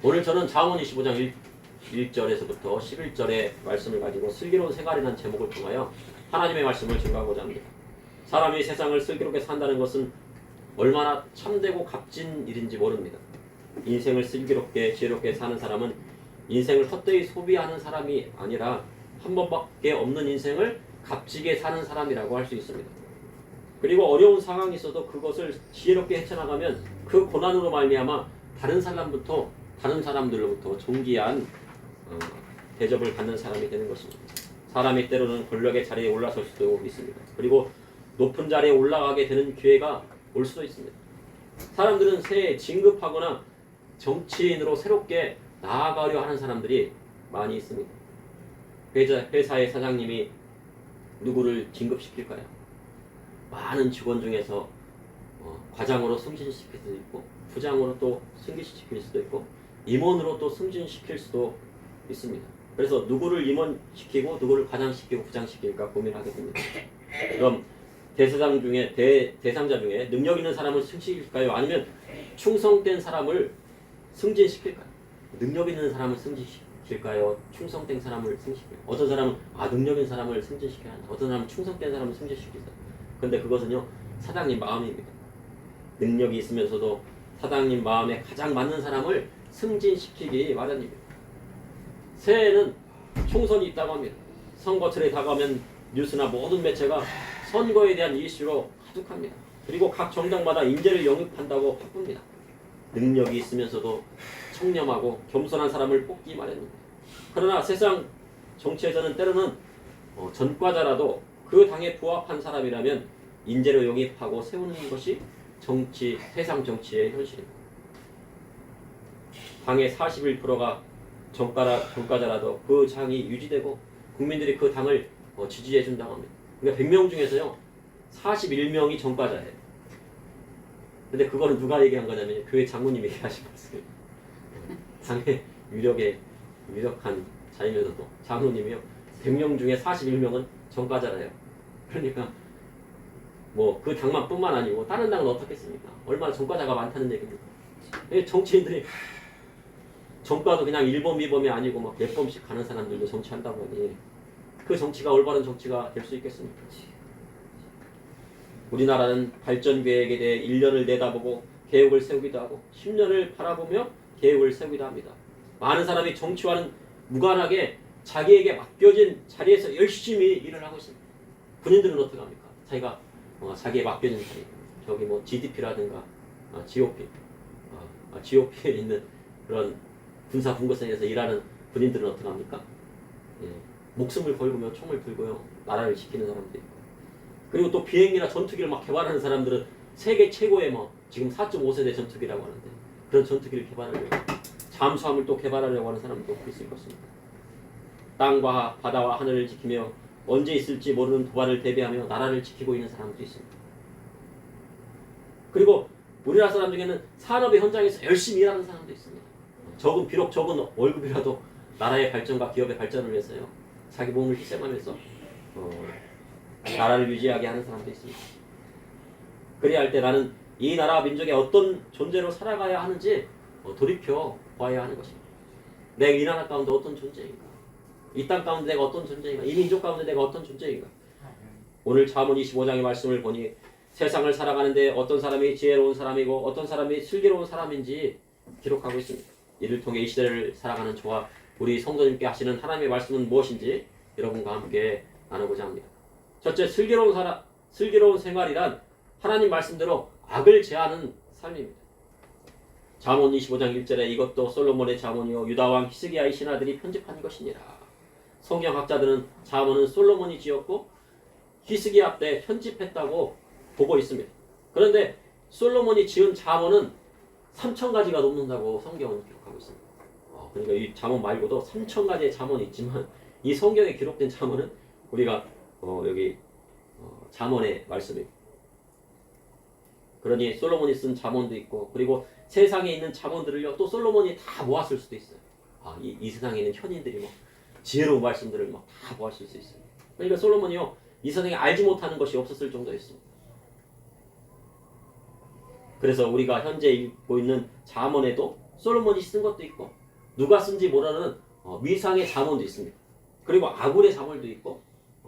오늘 저는 잠언 25장 1절에서부터 11절의 말씀을 가지고 슬기로운 생활이라는 제목을 통하여 하나님의 말씀을 증거하고자 합니다. 사람이 세상을 슬기롭게 산다는 것은 얼마나 참되고 값진 일인지 모릅니다. 인생을 슬기롭게 지혜롭게 사는 사람은 인생을 헛되이 소비하는 사람이 아니라 한 번밖에 없는 인생을 값지게 사는 사람이라고 할 수 있습니다. 그리고 어려운 상황이 있어도 그것을 지혜롭게 헤쳐나가면 그 고난으로 말미암아 다른 사람들로부터 존귀한 대접을 받는 사람이 되는 것입니다. 사람이 때로는 권력의 자리에 올라설 수도 있습니다. 그리고 높은 자리에 올라가게 되는 기회가 올 수도 있습니다. 사람들은 새해 진급하거나 정치인으로 새롭게 나아가려 하는 사람들이 많이 있습니다. 회사의 사장님이 누구를 진급시킬까요? 많은 직원 중에서 과장으로 승진시킬 수도 있고, 부장으로 또 승진시킬 수도 있고, 임원으로 또 승진시킬 수도 있습니다. 그래서 누구를 임원시키고 누구를 과장시키고 부장시킬까 고민하게 됩니다. 그럼 대상자 중에 능력 있는 사람을 승진시킬까요? 아니면 충성된 사람을 승진시킬까요? 능력 있는 사람을 승진시킬까요? 충성된 사람을 승진시킬까요? 어떤 사람은 능력 있는 사람을 승진시켜야 한다. 어떤 사람은 충성된 사람을 승진시키자. 근데 그것은요, 사장님 마음입니다. 능력이 있으면서도 사장님 마음에 가장 맞는 사람을 승진시키기 마련입니다. 새해에는 총선이 있다고 합니다. 선거철에 다가오면 뉴스나 모든 매체가 선거에 대한 이슈로 가득합니다. 그리고 각 정당마다 인재를 영입한다고 바쁩니다. 능력이 있으면서도 청렴하고 겸손한 사람을 뽑기 마련입니다. 그러나 세상 정치에서는 때로는 전과자라도 그 당에 부합한 사람이라면 인재로 영입하고 세우는 것이 세상 정치의 현실입니다. 당의 41%가 전과자라도 그 당이 유지되고 국민들이 그 당을 지지해 준다고 합니다. 그러니까 100명 중에서요 41명이 전과자예요. 근데 그거는 누가 얘기한 거냐면 교회 장로님이 얘기하신 말씀이에요. 당의 유력한 자이면서도 장로님이요 100명 중에 41명은 전과자래요. 그러니까 뭐 그 당만 뿐만 아니고 다른 당은 어떻겠습니까? 얼마나 전과자가 많다는 얘기입니까? 정치인들이 전과도 그냥 1범, 2범이 아니고 막 몇 범씩 가는 사람들도 정치한다고 하니 그 정치가 올바른 정치가 될 수 있겠습니까? 우리나라는 발전 계획에 대해 1년을 내다보고 계획을 세우기도 하고 10년을 바라보며 계획을 세우기도 합니다. 많은 사람이 정치와는 무관하게 자기에게 맡겨진 자리에서 열심히 일을 하고 있습니다. 군인들은 어떻게 합니까? 자기에 맡겨진 자리, 저기 뭐 GDP라든가 GOP에 있는 그런 군사분거성에서 일하는 군인들은 어떻게 합니까? 목숨을 걸고며 총을 들고요 나라를 지키는 사람들이 있고, 그리고 또 비행기나 전투기를 막 개발하는 사람들은 세계 최고의 지금 4.5세대 전투기라고 하는데 그런 전투기를 개발하려고, 잠수함을 또 개발하려고 하는 사람도 있을 것입니다. 땅과 바다와 하늘을 지키며 언제 있을지 모르는 도발을 대비하며 나라를 지키고 있는 사람도 있습니다. 그리고 우리나라 사람 중에는 산업의 현장에서 열심히 일하는 사람도 있습니다. 비록 적은 월급이라도 나라의 발전과 기업의 발전을 위해서요 자기 몸을 희생하면서 나라를 유지하게 하는 사람도 있습니다. 그래야 할 때 나는 이 나라 민족의 어떤 존재로 살아가야 하는지 돌이켜 봐야 하는 것입니다. 내가 이 나라 가운데 어떤 존재인가? 이 땅 가운데 내가 어떤 존재인가? 이 민족 가운데 내가 어떤 존재인가? 오늘 잠언 25장의 말씀을 보니 세상을 살아가는데 어떤 사람이 지혜로운 사람이고 어떤 사람이 슬기로운 사람인지 기록하고 있습니다. 이를 통해 이 시대를 살아가는 저와 우리 성도님께 하시는 하나님의 말씀은 무엇인지 여러분과 함께 나누고자 합니다. 첫째, 슬기로운 생활이란 하나님 말씀대로 악을 제하는 삶입니다. 잠언 25장 1절에 이것도 솔로몬의 잠언이요 유다왕 히스기야의 신하들이 편집한 것이니라. 성경학자들은 잠언은 솔로몬이 지었고 히스기야 때 편집했다고 보고 있습니다. 그런데 솔로몬이 지은 잠언은 3,000가지가 넘는다고 성경은 기록하고 있습니다. 그러니까 이 잠언 말고도 3,000가지의 잠언이 있지만 이 성경에 기록된 잠언은 우리가 여기 잠언의 말씀입니다. 그러니 솔로몬이 쓴 잠언도 있고 그리고 세상에 있는 잠언들을요 또 솔로몬이 다 모았을 수도 있어요. 이 세상에 있는 현인들이 지혜로운 말씀들을 다 모았을 수 있어요. 그러니까 솔로몬이요 이 세상에 알지 못하는 것이 없었을 정도였습니다. 그래서 우리가 현재 읽고 있는 잠언에도 솔로몬이 쓴 것도 있고 누가 쓴지 모르는 미상의 잠언도 있습니다. 그리고 아굴의 잠언도 있고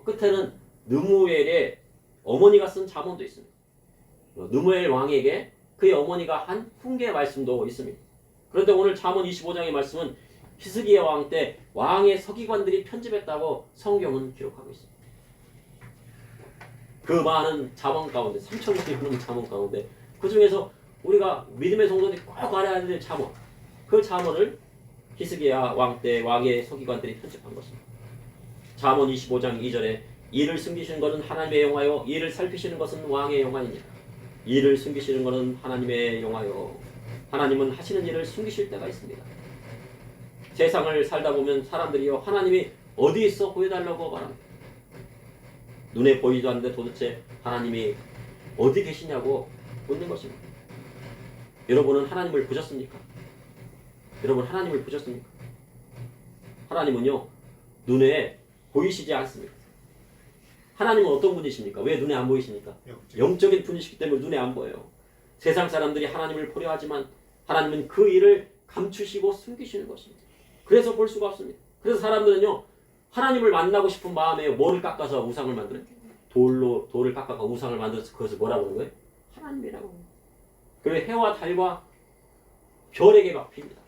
끝에는 느무엘의 어머니가 쓴 잠언도 있습니다. 느무엘 왕에게 그의 어머니가 한 훈계 말씀도 있습니다. 그런데 오늘 잠언 25장의 말씀은 히스기야 왕 때 왕의 서기관들이 편집했다고 성경은 기록하고 있습니다. 그 많은 잠언 가운데 3,000개이 넘는 잠언 가운데 그 중에서 우리가 믿음의 성도들이 꼭 알아야 될 잠언, 그 잠언을 히스기야 왕 때 왕의 서기관들이 편집한 것입니다. 잠언 25장 2절에 이를 숨기시는 것은 하나님의 영화요 이를 살피시는 것은 왕의 영화이니라. 이를 숨기시는 것은 하나님의 영화요. 하나님은 하시는 일을 숨기실 때가 있습니다. 세상을 살다 보면 사람들이요 하나님이 어디 있어 보여달라고 말합니다. 눈에 보이지도 않는데 도대체 하나님이 어디 계시냐고 묻는 것입니다. 여러분은 하나님을 보셨습니까? 여러분 하나님을 보셨습니까? 하나님은요 눈에 보이시지 않습니다. 하나님은 어떤 분이십니까? 왜 눈에 안 보이십니까? 영적인 분이시기 때문에 눈에 안 보여요. 세상 사람들이 하나님을 보려 하지만 하나님은 그 일을 감추시고 숨기시는 것입니다. 그래서 볼 수가 없습니다. 그래서 사람들은요 하나님을 만나고 싶은 마음에 뭐를 깎아서 우상을 만드는? 돌을 깎아서 우상을 만들어서 그것을 뭐라고 하는 거예요? 하나님이라고. 그리고 해와 달과 별에게 막 핍니다.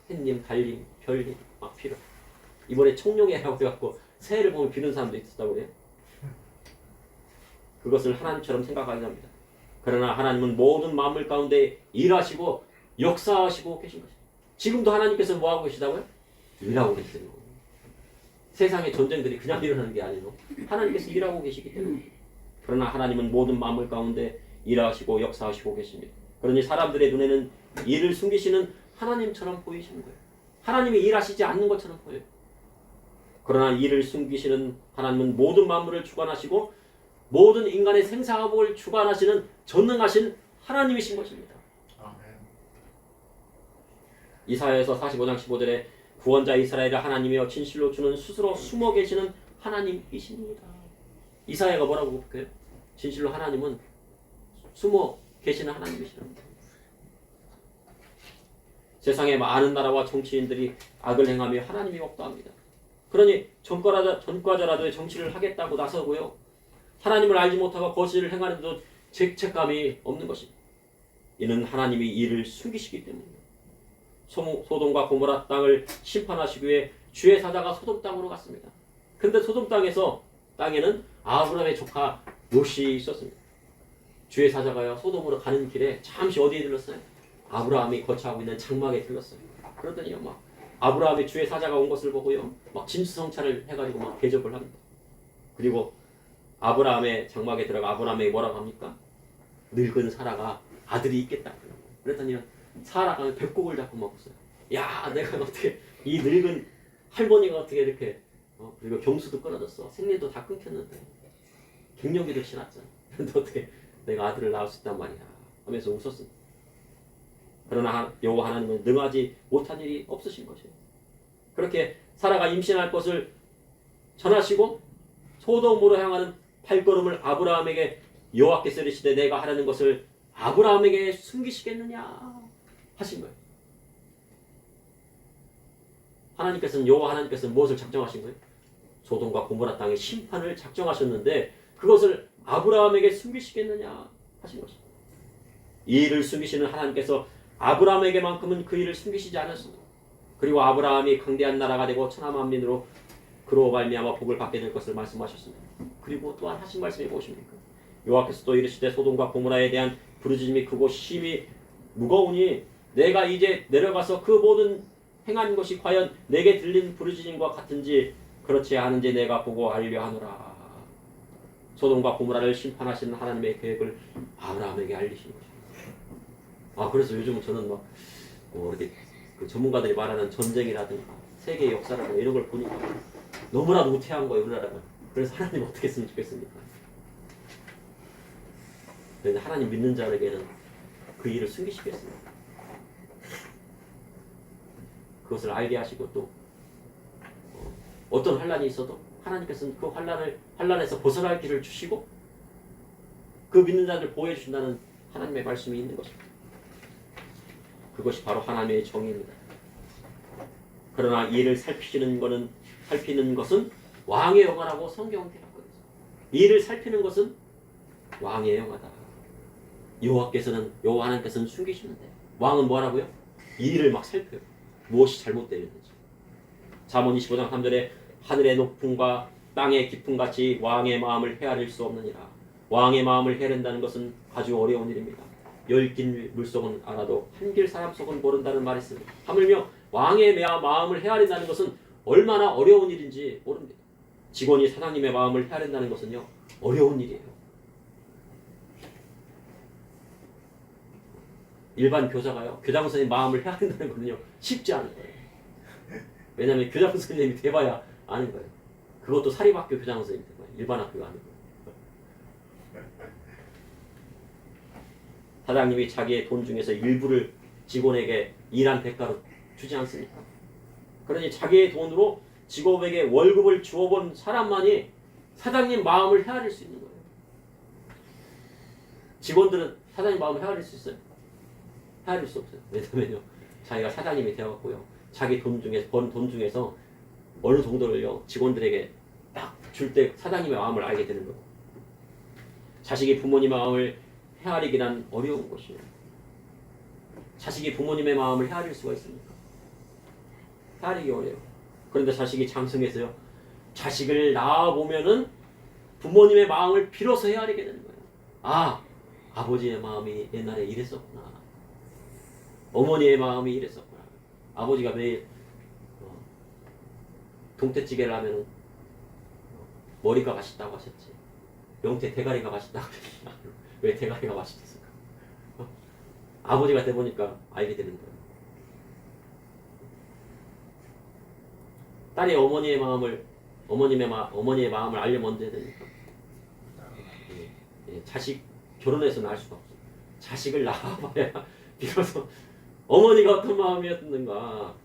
햇님, 달님, 별님 막 피려. 이번에 청룡해라고 해갖고 새해를 보면 비는 사람도 있었다고 그래요. 그것을 하나님처럼 생각하게 합니다. 그러나 하나님은 모든 만물 가운데 일하시고 역사하시고 계신 것입니다. 지금도 하나님께서 뭐하고 계시다고요? 일하고 계세요. 세상의 전쟁들이 그냥 일어나는 게 아니에요. 하나님께서 일하고 계시기 때문에. 그러나 하나님은 모든 만물 가운데 일하시고 역사하시고 계십니다. 그러니 사람들의 눈에는 일을 숨기시는 하나님처럼 보이시는 거예요. 하나님이 일하시지 않는 것처럼 보여요. 그러나 일을 숨기시는 하나님은 모든 만물을 주관하시고 모든 인간의 생사화복을 주관하시는 전능하신 하나님이신 것입니다. 아멘. 이사야에서 45장 15절에 구원자 이스라엘을 하나님이여 진실로 주는 스스로 숨어 계시는 하나님이십니다. 이사야가 뭐라고 볼까요? 진실로 하나님은 숨어 계시는 하나님이시랍니다. 세상에 많은 나라와 정치인들이 악을 행하며 하나님이 없다 합니다. 그러니 전과자라도 정치를 하겠다고 나서고요. 하나님을 알지 못하고 거짓을 행하는데도 죄책감이 없는 것입니다. 이는 하나님이 이를 숨기시기 때문입니다. 소돔과 고모라 땅을 심판하시기 위해 주의 사자가 소돔 땅으로 갔습니다. 근데 소돔 땅에는 아브라함의 조카 롯이 있었습니다. 주의 사자가요 소돔으로 가는 길에 잠시 어디에 들렀어요? 아브라함이 거처하고 있는 장막에 들렀어요. 그러더니요 막 아브라함이 주의 사자가 온 것을 보고요 막 진수성찬을 해가지고 막 대접을 합니다. 그리고 아브라함의 장막에 들어가 아브라함에게 뭐라고 합니까? 늙은 사라가 아들이 있겠다. 그랬더니 사라가 배꼽을 잡고 먹었어요. 야, 내가 어떻게 이 늙은 할머니가 어떻게 이렇게 그리고 경수도 끊어졌어. 생리도 다 끊겼는데 갱년기도 지났잖아. 근데 어떻게 내가 아들을 낳을 수 있단 말이야 하면서 웃었습니다. 그러나 여호와 하나님은 능하지 못한 일이 없으신 것이에요. 그렇게 사라가 임신할 것을 전하시고 소돔으로 향하는 발걸음을 아브라함에게 여호와께서 이르시되 내가 하라는 것을 아브라함에게 숨기시겠느냐 하신 거예요. 여호와 하나님께서는 무엇을 작정하신 거예요? 소돔과 고모라 땅의 심판을 작정하셨는데 그것을 아브라함에게 숨기시겠느냐 하신 것입니다. 이 일을 숨기시는 하나님께서 아브라함에게만큼은 그 일을 숨기시지 않았습니다. 그리고 아브라함이 강대한 나라가 되고 천하만민으로 그로 말미암아 복을 받게 될 것을 말씀하셨습니다. 그리고 또한 하신 말씀이 무엇입니까? 여호와께서 또 이르시되 소돔과 고모라에 대한 부르짖음이 크고 심히 무거우니 내가 이제 내려가서 그 모든 행한 것이 과연 내게 들린 부르짖음과 같은지 그렇지 않은지 내가 보고 알려 하노라. 소돔과 고모라를 심판하시는 하나님의 계획을 아브라함에게 알리시는 것입니다. 그래서 요즘은 저는 막 이렇게 그 전문가들이 말하는 전쟁이라든가 세계 역사라든가 이런 걸 보니까 너무나도 우태한 거예요, 우리나라가. 그래서 하나님 어떻게 했으면 좋겠습니까? 그런데 하나님 믿는 자에게는 그 일을 숨기시겠습니다. 그것을 알게 하시고 또 어떤 환란이 있어도 하나님께서는 그 환란에서 벗어날 길을 주시고 그 믿는 자를 보호해 주신다는 하나님의 말씀이 있는 것입니다. 그것이 바로 하나님의 정의입니다. 그러나 이를 살피는 것은 왕의 영화라고 성경은 대하고 있습니다. 이를 살피는 것은 왕의 영화다. 여호와 하나님께서는 숨기시는데 왕은 뭐하라고요? 이를 막 살펴요. 무엇이 잘못되어 있는지. 잠언 25장 3절에 하늘의 높음과 땅의 깊음 같이 왕의 마음을 헤아릴 수 없느니라. 왕의 마음을 헤아린다는 것은 아주 어려운 일입니다. 10길 물속은 알아도 한 길 사람 속은 모른다는 말이 있습니다. 하물며 왕의 마음을 헤아린다는 것은 얼마나 어려운 일인지 모릅니다. 직원이 사장님의 마음을 헤아린다는 것은요, 어려운 일이에요. 일반 교사가요, 교장 선생님 마음을 헤아린다는 것은요, 쉽지 않은 거예요. 왜냐하면 교장 선생님이 돼봐야 아는 거예요. 그것도 사립학교 교장 선생님이 돼봐야 일반 학교가 아니고. 사장님이 자기의 돈 중에서 일부를 직원에게 일한 대가로 주지 않습니까? 그러니 자기의 돈으로 직원에게 월급을 주어본 사람만이 사장님 마음을 헤아릴 수 있는 거예요. 직원들은 사장님 마음을 헤아릴 수 있어요? 헤아릴 수 없어요. 왜냐면요, 자기가 사장님이 되어갖고요, 자기 돈 중에서 번 돈 중에서 어느 정도를요 직원들에게 딱 줄 때 사장님의 마음을 알게 되는 거예요. 자식이 부모님의 마음을 헤아리기란 어려운 것이에요. 자식이 부모님의 마음을 헤아릴 수가 있습니까? 헤아리기 어려워요. 그런데 자식이 장성해서요, 자식을 낳아보면은 부모님의 마음을 빌어서 헤아리게 되는 거예요. 아, 아버지의 마음이 옛날에 이랬었구나. 어머니의 마음이 이랬었구나. 아버지가 매일 동태찌개를 하면은 머리가 맛있다고 하셨지. 명태 대가리가 맛있다고 하셨지. 왜 대가리가 맛있었을까? 아버지가 돼보니까 알게 되는 거예요. 딸이 어머니의 마음을 알려면 언제 해야 됩니까? 자식 결혼해서 낳을 수가 없어요. 자식을 낳아봐야 비로소 어머니가 어떤 마음이었는가,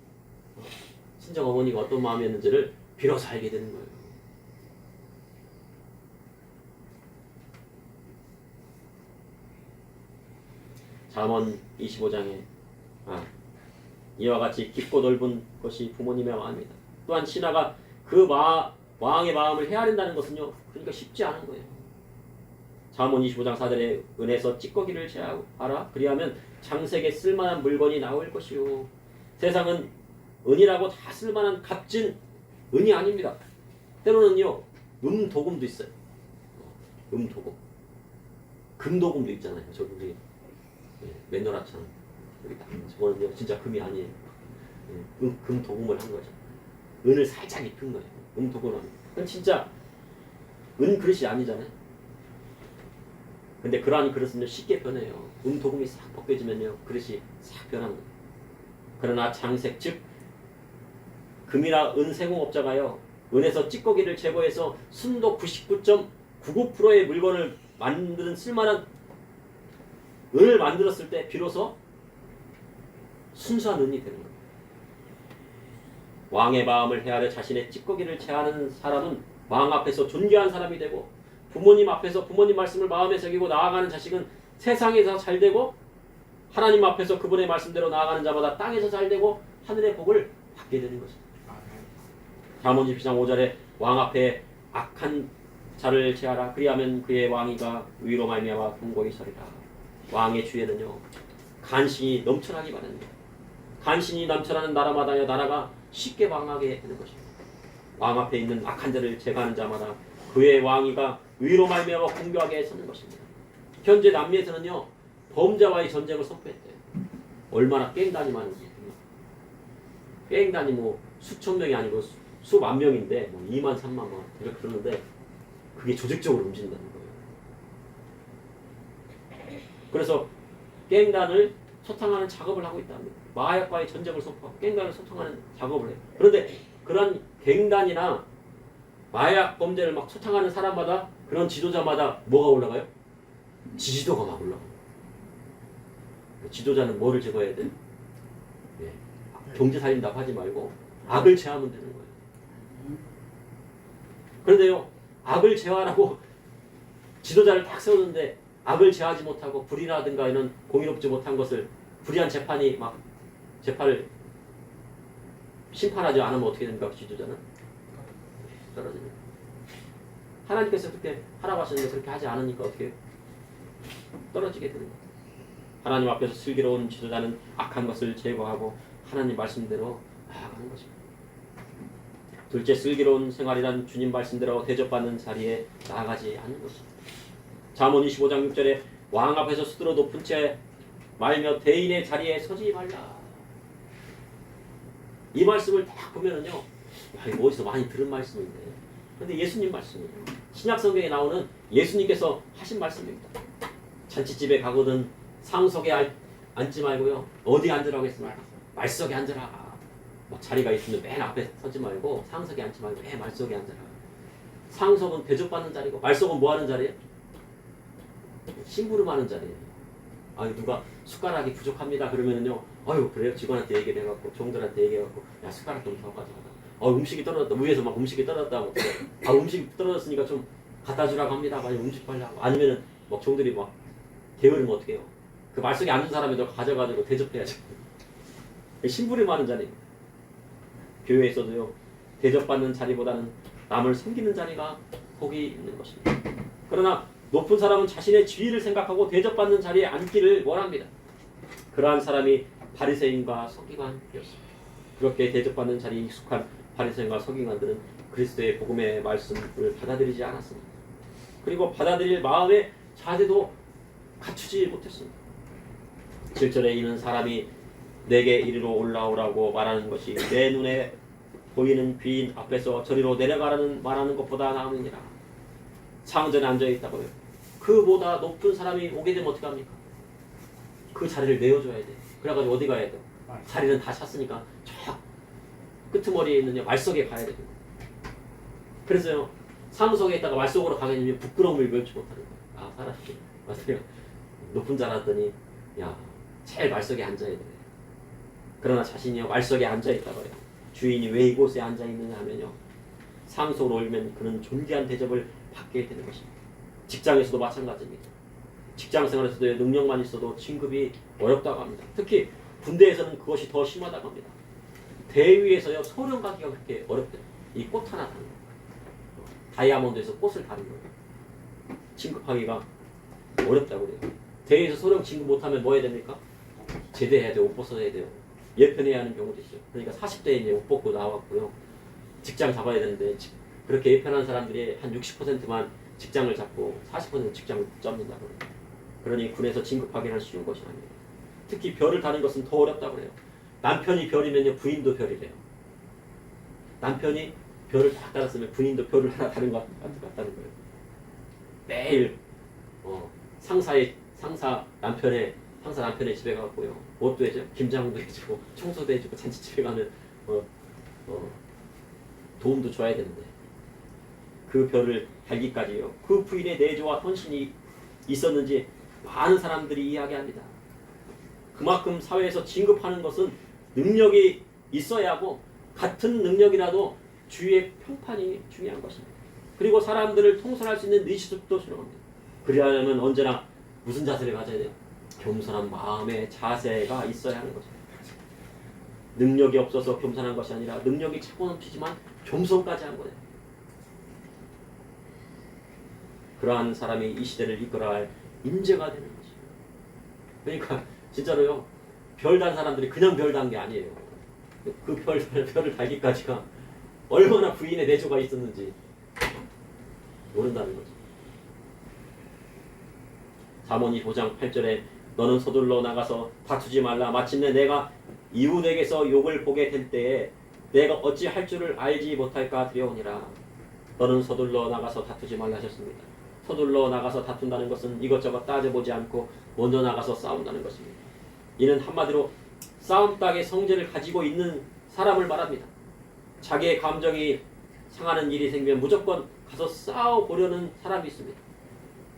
친정 어머니가 어떤 마음이었는지를 비로소 알게 되는 거예요. 잠언 25장에 이와 같이 깊고 넓은 것이 부모님의 마음이다. 또한 신하가 그 왕의 마음을 헤아린다는 것은요, 그러니까 쉽지 않은 거예요. 잠언 25장 4절에 은에서 찌꺼기를 제하라. 그리하면 장색에 쓸만한 물건이 나올 것이요. 세상은 은이라고 다 쓸만한 값진 은이 아닙니다. 때로는요, 금도금도 있어요. 금도금. 금도금도 있잖아요. 저기 우리 맨노랗잖아. 여기 딱. 저거는요, 진짜 금이 아니에요. 금도금을 한 거죠. 은을 살짝 입힌 거예요. 금도금을. 그건 진짜 은 그릇이 아니잖아요. 근데 그러한 그릇은 쉽게 변해요. 도금이 싹 벗겨지면요, 그릇이 싹 변합니다. 그러나 장색, 즉 금이나 은 세공업자가요, 은에서 찌꺼기를 제거해서 순도 99.99%의 물건을 만드는 쓸만한 은을 만들었을 때 비로소 순수한 은이 되는 거예요. 왕의 마음을 헤아려 자신의 찌꺼기를 제하는 사람은 왕 앞에서 존귀한 사람이 되고, 부모님 앞에서 부모님 말씀을 마음에 새기고 나아가는 자식은 세상에서 잘되고, 하나님 앞에서 그분의 말씀대로 나아가는 자마다 땅에서 잘되고 하늘의 복을 받게 되는 것입니다. 잠언 22장 5절에 왕 앞에 악한 자를 제하라. 그리하면 그의 왕위가 위로 말미암아 견고히 서리라. 왕의 주에는요, 간신이 넘쳐나기 바랍니다. 간신이 넘쳐나는 나라마다요, 나라가 쉽게 망하게 되는 것입니다. 왕 앞에 있는 악한 자를 제거하는 자마다 그의 왕위가 위로 말미암아 공교하게 서는 것입니다. 현재 남미에서는요, 범죄와의 전쟁을 선포했대요. 얼마나 깽단이 많은지. 깽단이 뭐 수천 명이 아니고 수만 명인데 뭐 2만 3만 명 이렇게 그러는데 그게 조직적으로 움직인다는 거예요. 그래서 깽단을 소탕하는 작업을 하고 있답니다. 마약과의 전쟁을 선포하고 깽단을 소탕하는 작업을 해요. 그런데 그런 갱단이나 마약 범죄를 막 소탕하는 사람마다, 그런 지도자마다 뭐가 올라가요? 지지도가 막 올라가요. 지도자는 뭐를 제거해야 돼? 경제 살린다고 하지 말고 악을 제하면 되는 거예요. 그런데요, 악을 제하라고 지도자를 딱 세우는데 악을 제하지 못하고 불이라든가 이런 공의롭지 못한 것을 불의한 재판이 막 재판을 심판하지 않으면 어떻게 됩니까? 지도자는 떨어집니다. 하나님께서 그렇게 하라고 하시는데 그렇게 하지 않으니까 어떻게 떨어지게 되는 거예요. 하나님 앞에서 슬기로운 지도자는 악한 것을 제거하고 하나님 말씀대로 나아가는 것입니다. 둘째, 슬기로운 생활이란 주님 말씀대로 대접받는 자리에 나아가지 않는 것입니다. 잠언 25장 6절에 왕 앞에서 스스로 높은 채 말며 대인의 자리에 서지 말라. 이 말씀을 딱 보면은요, 야, 이거 어디서 많이 들은 말씀인데, 근데 예수님 말씀이에요. 신약 성경에 나오는 예수님께서 하신 말씀입니다. 잔치집에 가거든 상석에 앉지 말고요, 어디 앉으라고 했습니까? 말석에 앉으라. 막 자리가 있으면 맨 앞에 서지 말고 상석에 앉지 말고 맨 말석에 앉으라. 상석은 대접받는 자리고 말석은 뭐 하는 자리예요? 심부름하는 자리예요. 아, 누가 숟가락이 부족합니다 그러면은요, 아유 그래요? 직원한테 얘기를 해갖고 종들한테 얘기해갖고 야 숟가락 좀 더 가져가라. 음식이 떨어졌다. 위에서 막 음식이 떨어졌다. 음식이 떨어졌으니까 좀 갖다 주라고 합니다. 많이 음식 빨리 하고. 아니면은 막 종들이 막 게으르면 어떻게 해요? 그 말석에 앉은 사람이 가져가지고 대접해야죠. 심부름하는 자리. 교회에서도요, 대접받는 자리보다는 남을 섬기는 자리가 복이 있는 것입니다. 그러나 높은 사람은 자신의 지위를 생각하고 대접받는 자리에 앉기를 원합니다. 그러한 사람이 바리새인과 서기관이었습니다. 그렇게 대접받는 자리에 익숙한 바리새인과 서기관들은 그리스도의 복음의 말씀을 받아들이지 않았습니다. 그리고 받아들일 마음의 자세도 갖추지 못했습니다. 7절에 이는 사람이 내게 이리로 올라오라고 말하는 것이 내 눈에 보이는 귀인 앞에서 저리로 내려가라는 말하는 것보다 나으니라. 상전에 앉아있다고요. 그보다 높은 사람이 오게 되면 어떻게 합니까? 그 자리를 내어줘야 돼. 그래가지고 어디 가야 돼? 자리는 다 찼으니까 저 끄트머리에 있는 말석에 가야 되는 거예요. 그래서요, 상석에 있다가 말석으로 가게 되면 부끄러움을 면치 못하는 거예요. 아, 사람이 맞아요. 높은 자라더니 야, 제일 말석에 앉아야 돼. 그러나 자신이요 말석에 앉아있다고요. 주인이 왜 이곳에 앉아있느냐 하면요, 상속으로 올리면 그는 존귀한 대접을 받게 되는 것입니다. 직장에서도 마찬가지입니다. 직장생활에서도 능력만 있어도 진급이 어렵다고 합니다. 특히 군대에서는 그것이 더 심하다고 합니다. 대위에서요 소령 가기가 그렇게 어렵대요. 이 꽃 하나 다는 거. 다이아몬드에서 꽃을 다는 거예요. 진급하기가 어렵다고 그래요. 대위에서 소령 진급 못하면 뭐 해야 됩니까? 제대해야 돼요. 옷 벗어야 돼요. 예편해야 하는 경우도 있어요. 그러니까 40대에 이제 옷 벗고 나왔고요. 직장 잡아야 되는데 그렇게 예편한 사람들이 한 60%만 직장을 잡고 40% 직장을 못 잡는다고 그래요. 그러니 군에서 진급하기는 쉬운 것이 아니에요. 특히 별을 다는 것은 더 어렵다고 그래요. 남편이 별이면요 부인도 별이래요. 남편이 별을 다 따랐으면 부인도 별을 하나 다른 것 같다는 거예요. 매일 상사 남편의 집에 가고요. 무엇도 해줘? 김장도 해주고 청소도 해주고 잔치집에 가면 도움도 줘야 되는데 그 별을 달기까지요. 그 부인의 내조와 헌신이 있었는지 많은 사람들이 이야기합니다. 그만큼 사회에서 진급하는 것은 능력이 있어야 하고 같은 능력이라도 주위의 평판이 중요한 것입니다. 그리고 사람들을 통솔할 수 있는 리더십도 필요합니다. 그리하려면 언제나 무슨 자세를 가져야 돼요? 겸손한 마음의 자세가 있어야 하는 것입니다. 능력이 없어서 겸손한 것이 아니라 능력이 차고 넘치지만 겸손까지 한 거예요. 그러한 사람이 이 시대를 이끌어야 할 인재가 되는 것입니다. 그러니까 진짜로요, 별 단 사람들이 그냥 별 단 게 아니에요. 그 별을 달기까지가 얼마나 부인의 내조가 있었는지 모른다는 거죠. 잠언 25장 8절에 너는 서둘러 나가서 다투지 말라. 마침내 내가 이웃에게서 욕을 보게 될 때에 내가 어찌 할 줄을 알지 못할까 두려우니라. 너는 서둘러 나가서 다투지 말라 하셨습니다. 서둘러 나가서 다툰다는 것은 이것저것 따져보지 않고 먼저 나가서 싸운다는 것입니다. 이는 한마디로 싸움닭의 성질을 가지고 있는 사람을 말합니다. 자기의 감정이 상하는 일이 생기면 무조건 가서 싸워보려는 사람이 있습니다.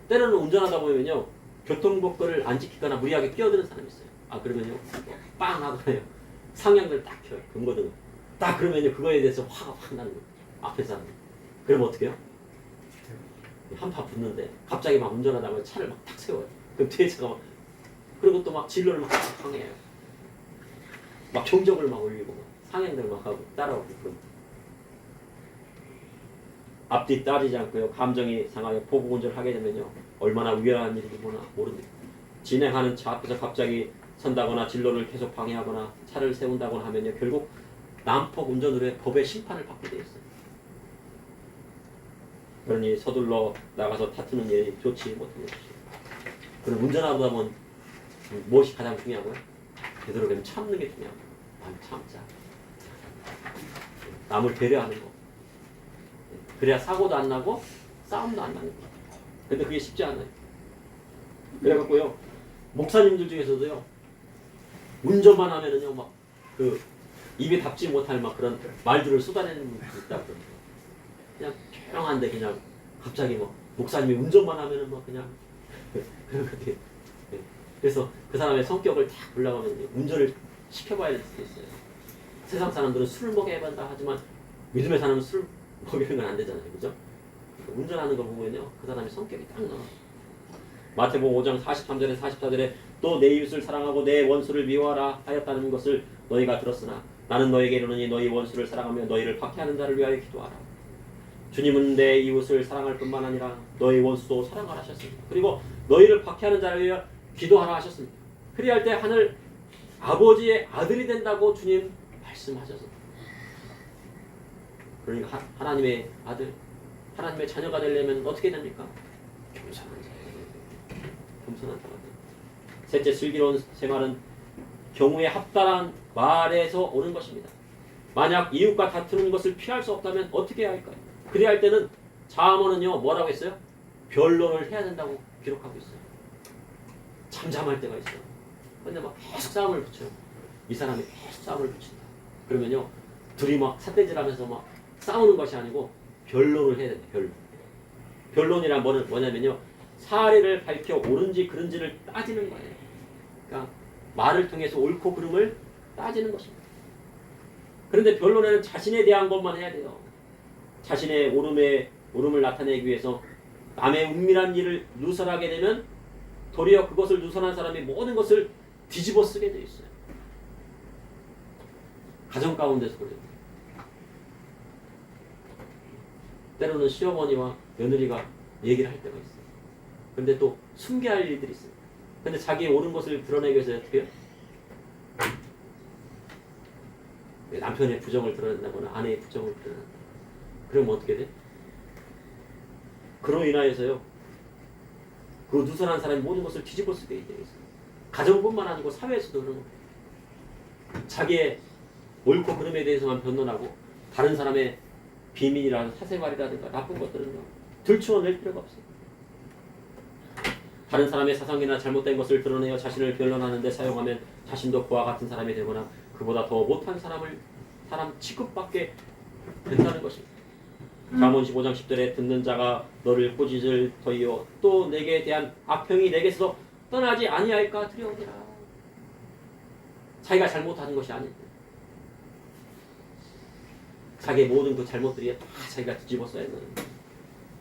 때로는 운전하다 보면요, 교통법규를 안 지키거나 무리하게 끼어드는 사람이 있어요. 그러면요, 빵 하고요, 상향을 딱 켜요. 금거등을 딱 그러면요, 그거에 대해서 화가 확 나는 거예요. 앞에 사람. 그러면 어떻게 해요? 한파 붙는데 갑자기 막 운전하다가 차를 막 탁 세워요. 그럼 뒤에 차가 막 그리고 또 막 진로를 막 강해요. 막 경적을 막 올리고 막 상행들 막 하고 따라오고 그런. 앞뒤 따지지 않고요. 감정이 상하여 포구 운전하게 되면요. 얼마나 위험한 일인지 모릅니다. 진행하는 차 앞에서 갑자기 선다거나 진로를 계속 방해하거나 차를 세운다거나 하면요. 결국 난폭 운전으로 해 법의 심판을 받게 돼 있어요. 그러니 서둘러 나가서 다투는 일이 좋지 못한 것이죠. 그럼 운전하다 보면 무엇이 가장 중요하고요? 되도록이면 참는 게 중요합니다. 참자. 남을 배려하는 거. 그래야 사고도 안 나고 싸움도 안 나는 거예요. 근데 그게 쉽지 않아요. 그래갖고요. 목사님들 중에서도요. 운전만 하면은요. 막 그 입에 담지 못할 막 그런 말들을 쏟아내는 분들이 있다고 그러는데 그냥 조용한데 그냥 갑자기 뭐 목사님이 운전만 하면은 막 그냥 그렇게 그래서 그 사람의 성격을 딱 보려면 운전을 시켜봐야 될 수도 있어요. 세상 사람들은 술을 먹여야 한다 하지만 믿음의 사람은 술 먹이는 건 안 되잖아요. 그죠? 그러니까 운전하는 걸 보면요. 그 사람의 성격이 딱 나와요. 마태복음 5장 43절에 44절에 또 내 이웃을 사랑하고 내 원수를 미워하라 하였다는 것을 너희가 들었으나 나는 너에게 이르노니 너희 원수를 사랑하며 너희를 박해하는 자를 위하여 기도하라. 주님은 내 이웃을 사랑할 뿐만 아니라 너희 원수도 사랑하라 하셨습니다. 그리고 너희를 박해하는 자를 위하여 기도하라 하셨습니다. 그리할 때 하늘 아버지의 아들이 된다고 주님 말씀하셨습니다. 그러니까 하나님의 아들, 하나님의 자녀가 되려면 어떻게 됩니까? 겸손한 자예요. 겸손한 자가 돼요. 셋째, 슬기로운 생활은 경우에 합당한 말에서 오는 것입니다. 만약 이웃과 다투는 것을 피할 수 없다면 어떻게 해야 할까요? 그래야 할 때는 자문은요 뭐라고 했어요? 변론을 해야 된다고 기록하고 있어요. 잠잠할 때가 있어요. 근데 막 계속 싸움을 붙여요. 이 사람이 계속 싸움을 붙인다. 그러면요 둘이 막 삿대질하면서 막 싸우는 것이 아니고 변론을 해야 된다. 변론. 변론이란 뭐냐면요 사례를 밝혀 옳은지 그른지를 따지는 거예요. 그러니까 말을 통해서 옳고 그름을 따지는 것입니다. 그런데 변론에는 자신에 대한 것만 해야 돼요. 자신의 옳음을 나타내기 위해서 남의 은밀한 일을 누설하게 되면 도리어 그것을 누설한 사람이 모든 것을 뒤집어 쓰게 돼 있어요. 가정 가운데서 그래요. 때로는 시어머니와 며느리가 얘기를 할 때가 있어요. 근데 또 숨겨야 할 일들이 있어요. 근데 자기의 옳은 것을 드러내기 위해서 어떻게 해요? 남편의 부정을 드러낸다거나 아내의 부정을 드러낸다. 그러면 어떻게 돼? 그로 인하여서요. 그 누설한 사람이 모든 것을 뒤집어 쓰게 되어 있어요. 가정뿐만 아니고 사회에서도 그런 거예요. 자기의 옳고 그름에 대해서만 변론하고 다른 사람의 비밀이라든가 사생활이라든가 나쁜 것들은 들추어낼 필요가 없어요. 다른 사람의 사상이나 잘못된 것을 드러내어 자신을 변론하는 데 사용하면 자신도 그와 같은 사람이 되거나 그보다 더 못한 사람 취급받게 된다는 것입니다. 잠언 15장 10절에 듣는 자가 너를 꾸짖을 터이요 또 내게 대한 악평이 내게서 떠나지 아니할까 두려우니라. 자기가 잘못하는 것이 아닌데 자기의 모든 그 잘못들이 다 자기가 뒤집어 써야 되는 거예요.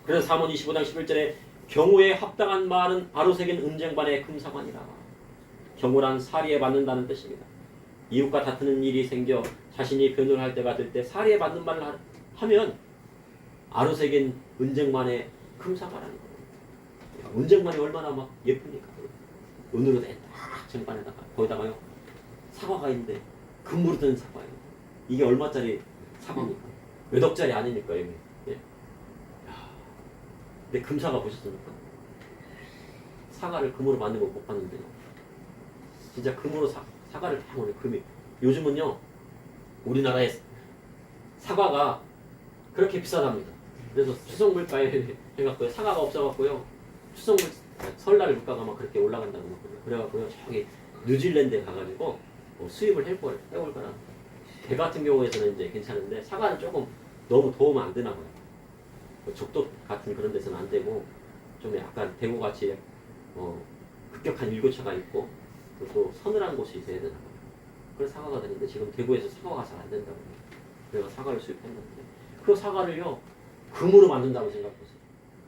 그래서 잠언 25장 11절에 경우에 합당한 말은 아로새긴 은쟁반의 금사관이라. 경우란 사리에 받는다는 뜻입니다. 이웃과 다투는 일이 생겨 자신이 변론할 때가 될 때 사리에 받는 말을 하면 아로새긴 은쟁반의 금사과라는 거예요. 은쟁반이 얼마나 막 예쁩니까? 은으로 된 쟁반에다가 거기다가요 사과가 있는데 금으로 된 사과예요. 이게 얼마짜리 사과입니까? 몇 억짜리 아니니까 이게. 예. 근데 금사과 보셨습니까? 사과를 금으로 만든 거 못 봤는데요. 진짜 금으로 사과를 다 오네. 금이. 요즘은요 우리나라에 사과가 그렇게 비싸답니다. 그래서 추석물가에 해갖고 사과가 없어갖고요 추석물 설날 물가가 막 그렇게 올라간다고 막 그래갖고요 저기 뉴질랜드에 가가지고 수입을 해올 거라. 게 같은 경우에서는 이제 괜찮은데 사과는 조금 너무 더우면 안 되나 봐요. 적도 같은 그런 데서는 안 되고 좀 약간 대구 같이 급격한 일교차가 있고 또 서늘한 곳이 있어야 되나 봐요. 그래서 사과가 되는데 지금 대구에서 사과가 잘 안 된다고 해요. 내가 사과를 수입했는데 그 사과를요 금으로 만든다고 생각해보세요.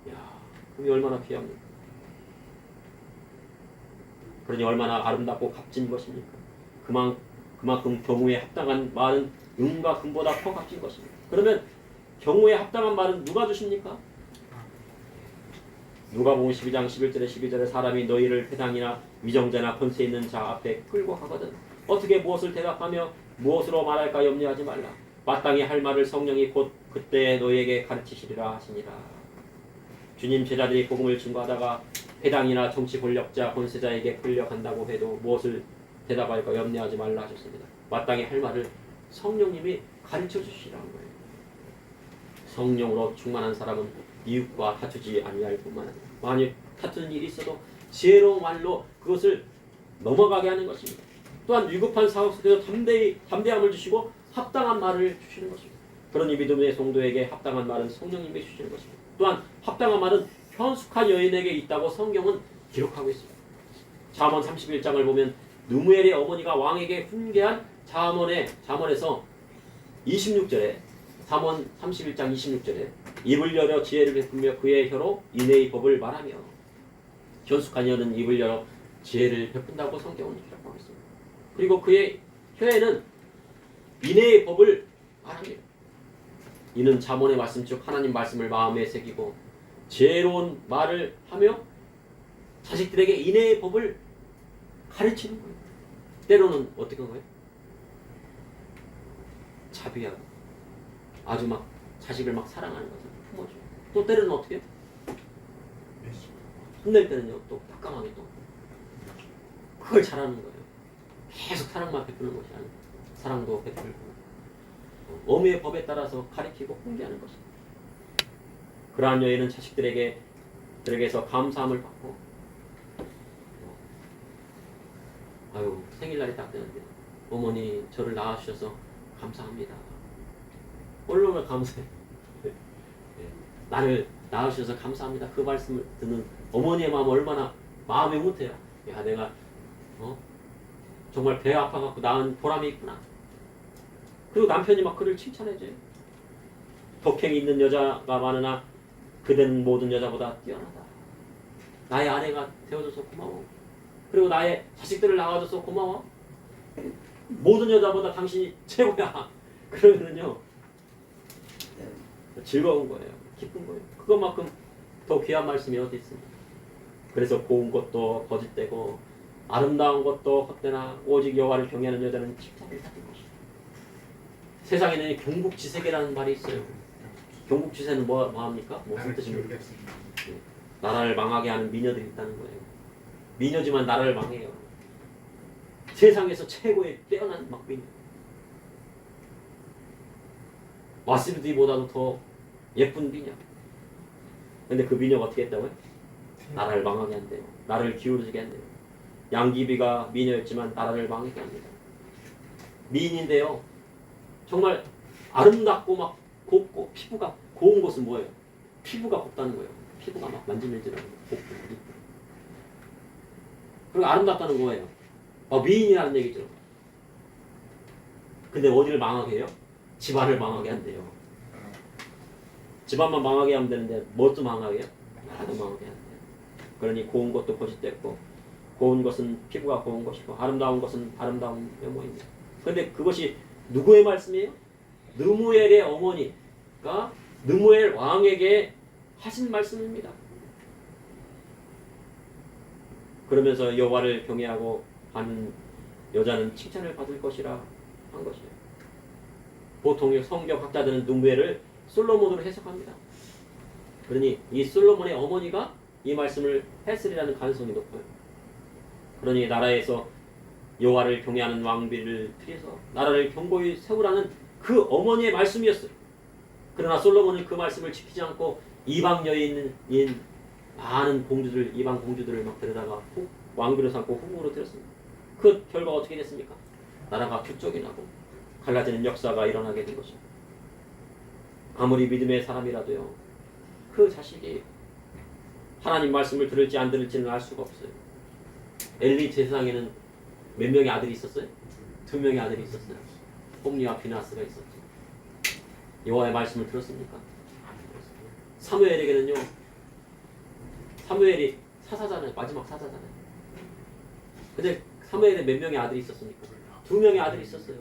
이야, 금이 얼마나 귀합니까? 그러니 얼마나 아름답고 값진 것입니까? 그만큼 경우에 합당한 말은 은과 금보다 더 값진 것입니다. 그러면 경우에 합당한 말은 누가 주십니까? 누가복음 12장 11절에 12절에 사람이 너희를 회당이나 위정자나 권세 있는 자 앞에 끌고 가거든 어떻게 무엇을 대답하며 무엇으로 말할까 염려하지 말라. 마땅히 할 말을 성령이 곧 그때 너희에게 가르치시리라 하시니라. 주님 제자들이 복음을 증거하다가 회당이나 정치 권력자 권세자에게 끌려간다고 해도 무엇을 대답할까 염려하지 말라 하셨습니다. 마땅히 할 말을 성령님이 가르쳐 주시라는 거예요. 성령으로 충만한 사람은 이웃과 다투지 아니할 뿐만 아니라 만약 다투는 일이 있어도 지혜로운 말로 그것을 넘어가게 하는 것입니다. 또한 위급한 상황 속에서 담대함을 주시고 합당한 말을 주시는 것입니다. 그러니 믿음의 성도에게 합당한 말은 성령님이 주시는 것입니다. 또한 합당한 말은 현숙한 여인에게 있다고 성경은 기록하고 있습니다. 잠언 31장을 보면 느무엘의 어머니가 왕에게 훈계한 잠언에서 26절에 잠언 31장 26절에 입을 열어 지혜를 베풀며 그의 혀로 인애의 법을 말하며 현숙한 여는 입을 열어 지혜를 베푼다고 성경은 기록하고 있습니다. 그리고 그의 혀에는 인애의 법을 말합니다. 이는 잠언의 말씀 즉 하나님 말씀을 마음에 새기고 지혜로운 말을 하며 자식들에게 인애의 법을 가르치는 거예요. 때로는 어떻게 한 거예요? 자비하고 아주 막 자식을 막 사랑하는 거죠. 품어줘요. 또 때로는 어떻게 해요? 혼낼 때는요 또 따끔하게 또 그걸 잘하는 거예요. 계속 사랑만 베푸는 것이 아니고 사랑도 베풀고 어미의 법에 따라서 가리키고 훈계하는 것입니다. 그러한 여인은 자식들에게서 감사함을 받고 아유 생일날이 딱 되는데 어머니 저를 낳아주셔서 감사합니다. 얼마나 감사해. 나를 낳아주셔서 감사합니다. 그 말씀을 듣는 어머니의 마음 얼마나 마음이 못해요. 야 내가 정말 배 아파갖고 낳은 보람이 있구나. 그리고 남편이 막 그를 칭찬해줘요. 덕행이 있는 여자가 많으나 그대는 모든 여자보다 뛰어나다. 나의 아내가 되어줘서 고마워. 그리고 나의 자식들을 낳아줘서 고마워. 모든 여자보다 당신이 최고야. 그러면은요 즐거운 거예요. 기쁜 거예요. 그것만큼 더 귀한 말씀이 어디 있습니까? 그래서 고운 것도 거짓되고 아름다운 것도 헛되나 오직 여호와를 경외하는 여자는 칭찬을 받을 것이다. 세상에는 경국지세계라는 말이 있어요. 경국지세는 뭐 합니까? 무슨 뜻입니까? 나라를 망하게 하는 미녀들이 있다는 거예요. 미녀지만 나라를 망해요. 세상에서 최고의 뛰어난 막 미녀. 와스비보다도 더 예쁜 미녀. 근데 그 미녀가 어떻게 했다고요? 나라를 망하게 한대요. 나라를 기울어지게 한대요. 양귀비가 미녀였지만 나라를 망하게 합니다. 미인인데요. 정말 아름답고 막 곱고 피부가 고운 것은 뭐예요? 피부가 곱다는 거예요. 피부가 막 만지면지라는 곱고 그리고 아름답다는 거예요. 미인이라는 얘기죠. 근데 어디를 망하게 해요? 집안을 망하게 한대요. 집안만 망하게 하면 되는데 뭣도 망하게 해요? 나라도 망하게 한대요. 그러니 고운 것도 거짓됐고 고운 것은 피부가 고운 것이고 아름다운 것은 아름다운 외모입니다. 그런데 그것이 누구의 말씀이에요? 느무엘의 어머니가 느무엘 왕에게 하신 말씀입니다. 그러면서 여호와를 경외하고 하는 여자는 칭찬을 받을 것이라 한 것이에요. 보통 성경학자들은 느무엘을 솔로몬으로 해석합니다. 그러니 이 솔로몬의 어머니가 이 말씀을 했으리라는 가능성이 높아요. 그러니 나라에서 여호와를 경외하는 왕비를 들여서 나라를 견고히 세우라는 그 어머니의 말씀이었어요. 그러나 솔로몬은 그 말씀을 지키지 않고 이방 여인인 많은 공주들, 이방 공주들을 막 데려다가 왕비로 삼고 후궁으로 들였습니다. 그 결과가 어떻게 됐습니까? 나라가 격적이 나고 갈라지는 역사가 일어나게 된 것입니다. 아무리 믿음의 사람이라도요, 그 자식이 하나님 말씀을 들을지 안 들을지는 알 수가 없어요. 엘리 제사장에는 몇 명의 아들이 있었어요? 2명의 아들이 있었어요. 홈리와 비나스가 있었죠. 여호와의 말씀을 들었습니까? 사무엘에게는요, 사무엘이 사사잖아요. 마지막 사사잖아요. 근데 사무엘에 몇 명의 아들이 있었습니까? 2명의 아들이 있었어요.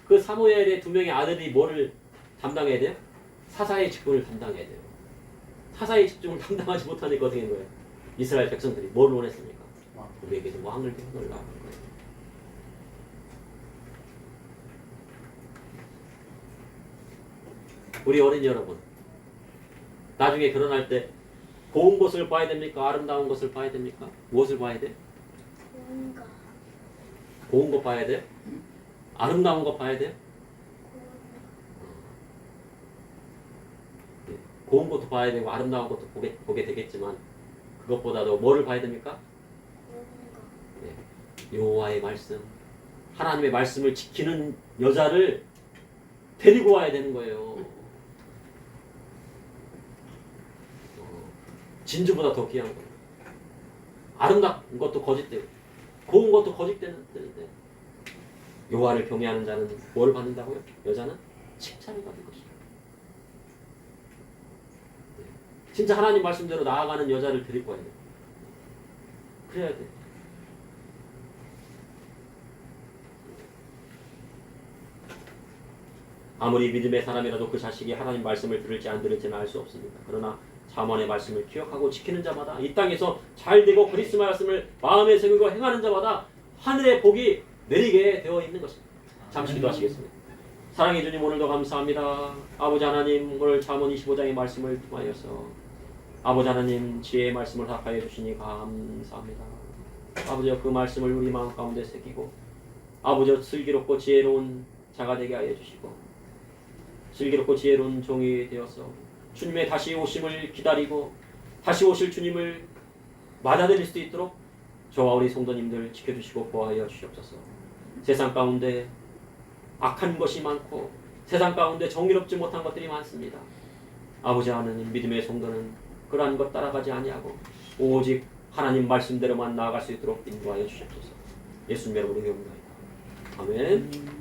그 사무엘의 2명의 아들이 뭐를 담당해야 돼요? 사사의 직분을 담당해야 돼요. 사사의 직분을 담당하지 못하니까 어떻게 된 거예요? 이스라엘 백성들이 뭘 원했습니까? 우리에게도 왕을 되어달라 하는 거예요. 우리 어린이 여러분, 나중에 결혼할 때 고운 것을 봐야 됩니까? 아름다운 것을 봐야 됩니까? 무엇을 봐야 돼? 뭔가 고운 것 봐야 돼? 아름다운 것 봐야 돼? 고운 것도 봐야 되고 아름다운 것도 보게 되겠지만 그것보다도 뭐를 봐야 됩니까? 네. 여호와의 말씀, 하나님의 말씀을 지키는 여자를 데리고 와야 되는 거예요. 진주보다 더 귀한 거예요. 아름다운 것도 거짓되고 고운 것도 거짓되는데 여호와를 경외하는 자는 뭘 받는다고요? 여자는 칭찬을 받을 것이다. 진짜 하나님 말씀대로 나아가는 여자를 데리고 와야 돼. 그래야 돼. 아무리 믿음의 사람이라도 그 자식이 하나님 말씀을 들을지 안 들을지는 알 수 없습니다. 그러나 잠언의 말씀을 기억하고 지키는 자마다 이 땅에서 잘되고 그리스도의 말씀을 마음에 새기고 행하는 자마다 하늘의 복이 내리게 되어 있는 것입니다. 잠시 기도하시겠습니다. 사랑해 주님, 오늘도 감사합니다. 아버지 하나님, 오늘 잠언 25장의 말씀을 통하여서 아버지 하나님 지혜의 말씀을 허락하여 주시니 감사합니다. 아버지여, 그 말씀을 우리 마음 가운데 새기고 아버지여, 슬기롭고 지혜로운 자가 되게 하여 주시고 슬기롭고 지혜로운 종이 되어서 주님의 다시 오심을 기다리고 다시 오실 주님을 맞아들일 수 있도록 저와 우리 성도님들 지켜주시고 보호하여 주시옵소서. 세상 가운데 악한 것이 많고 세상 가운데 정의롭지 못한 것들이 많습니다. 아버지 하나님, 믿음의 성도는 그러한 것 따라가지 아니하고 오직 하나님 말씀대로만 나아갈 수 있도록 인도하여 주시옵소서. 예수님 이름으로 기도합니다. 아멘.